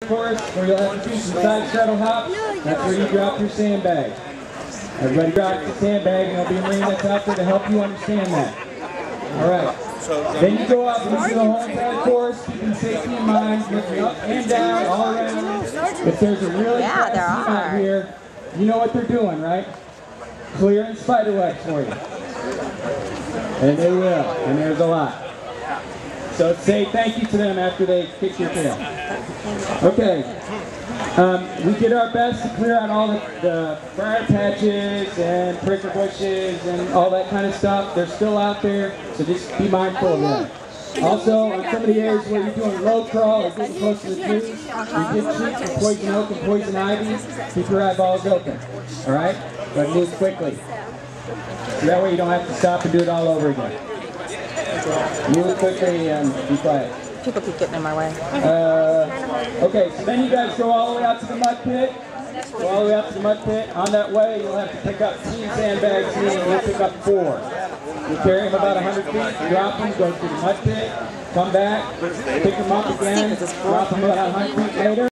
course where you'll have to do some side straddle hops. That's where you drop your sandbag. Everybody drops the sandbag, and there'll be a Marine that's out there to help you understand that. All right. Then you go up and do the whole entire course, keeping safety in mind, looking up and down, all around. If there's a really fast team out here, you know what they're doing, right? Clearing spiderwebs for you. And they will, and there's a lot. So say thank you to them after they kick your tail. Okay. We did our best to clear out all the briar patches and prickle bushes and all that kind of stuff. They're still out there, so just be mindful of them. Also, on some of the areas where you're doing low crawl or getting close to the trees, you get treats of poison oak and poison ivy. Keep your eyeballs open. All right? But move quickly. So that way you don't have to stop and do it all over again. Move quickly and be quiet. People keep getting in my way. Okay, so then you guys go all the way out to the mud pit. Go all the way out to the mud pit. On that way, you'll have to pick up 3 sandbags here, and you'll pick up 4. You carry them about 100 feet, drop them, go to the mud pit, come back, pick them up again, drop them about 100 feet later.